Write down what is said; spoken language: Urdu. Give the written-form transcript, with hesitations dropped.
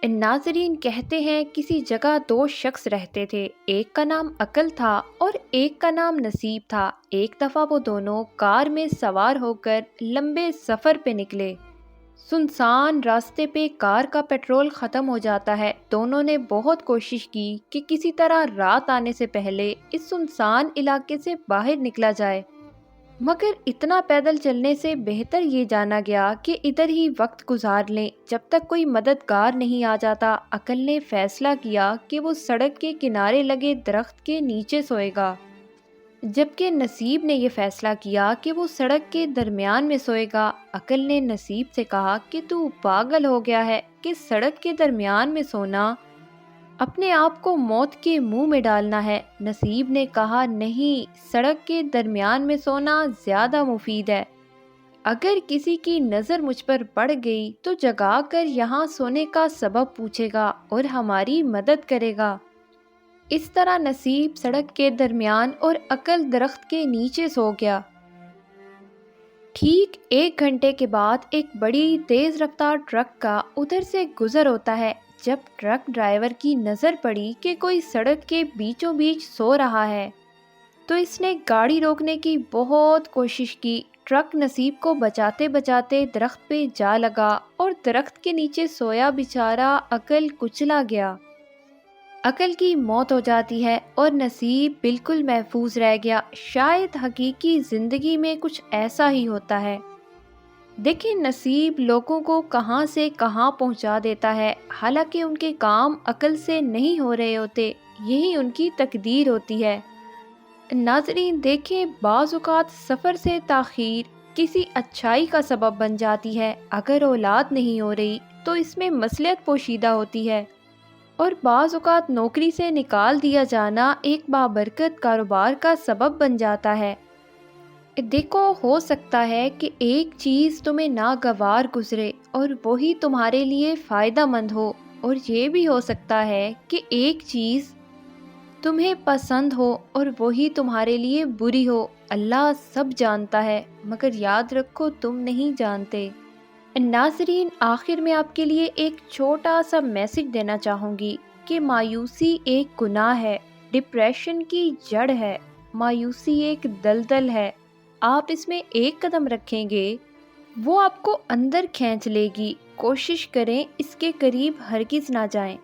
ناظرین کہتے ہیں کسی جگہ دو شخص رہتے تھے، ایک کا نام عقل تھا اور ایک کا نام نصیب تھا۔ ایک دفعہ وہ دونوں کار میں سوار ہو کر لمبے سفر پہ نکلے۔ سنسان راستے پہ کار کا پیٹرول ختم ہو جاتا ہے۔ دونوں نے بہت کوشش کی کہ کسی طرح رات آنے سے پہلے اس سنسان علاقے سے باہر نکلا جائے، مگر اتنا پیدل چلنے سے بہتر یہ جانا گیا کہ ادھر ہی وقت گزار لیں جب تک کوئی مددگار نہیں آ جاتا۔ عقل نے فیصلہ کیا کہ وہ سڑک کے کنارے لگے درخت کے نیچے سوئے گا، جبکہ نصیب نے یہ فیصلہ کیا کہ وہ سڑک کے درمیان میں سوئے گا۔ عقل نے نصیب سے کہا کہ تو پاگل ہو گیا ہے کہ سڑک کے درمیان میں سونا اپنے آپ کو موت کے منہ میں ڈالنا ہے۔ نصیب نے کہا نہیں، سڑک کے درمیان میں سونا زیادہ مفید ہے۔ اگر کسی کی نظر مجھ پر پڑ گئی تو جگا کر یہاں سونے کا سبب پوچھے گا اور ہماری مدد کرے گا۔ اس طرح نصیب سڑک کے درمیان اور عقل درخت کے نیچے سو گیا۔ ٹھیک 1 گھنٹے کے بعد ایک بڑی تیز رفتار ٹرک کا ادھر سے گزر ہوتا ہے۔ جب ٹرک ڈرائیور کی نظر پڑی کہ کوئی سڑک کے بیچوں بیچ سو رہا ہے تو اس نے گاڑی روکنے کی بہت کوشش کی۔ ٹرک نصیب کو بچاتے بچاتے درخت پہ جا لگا اور درخت کے نیچے سویا بیچارہ عقل کچلا گیا۔ عقل کی موت ہو جاتی ہے اور نصیب بالکل محفوظ رہ گیا۔ شاید حقیقی زندگی میں کچھ ایسا ہی ہوتا ہے۔ دیکھیں، نصیب لوگوں کو کہاں سے کہاں پہنچا دیتا ہے، حالانکہ ان کے کام عقل سے نہیں ہو رہے ہوتے، یہی ان کی تقدیر ہوتی ہے۔ ناظرین دیکھیں، بعض اوقات سفر سے تاخیر کسی اچھائی کا سبب بن جاتی ہے۔ اگر اولاد نہیں ہو رہی تو اس میں مصلحت پوشیدہ ہوتی ہے، اور بعض اوقات نوکری سے نکال دیا جانا ایک بابرکت کاروبار کا سبب بن جاتا ہے۔ دیکھو، ہو سکتا ہے کہ ایک چیز تمہیں ناگوار گزرے اور وہی تمہارے لیے فائدہ مند ہو، اور یہ بھی ہو سکتا ہے کہ ایک چیز تمہیں پسند ہو اور وہی تمہارے لیے بری ہو۔ اللہ سب جانتا ہے، مگر یاد رکھو تم نہیں جانتے۔ ناظرین، آخر میں آپ کے لیے ایک چھوٹا سا میسج دینا چاہوں گی کہ مایوسی ایک گناہ ہے، ڈپریشن کی جڑ ہے، مایوسی ایک دلدل ہے۔ آپ اس میں ایک قدم رکھیں گے، وہ آپ کو اندر کھینچ لے گی۔ کوشش کریں اس کے قریب ہرگز نہ جائیں۔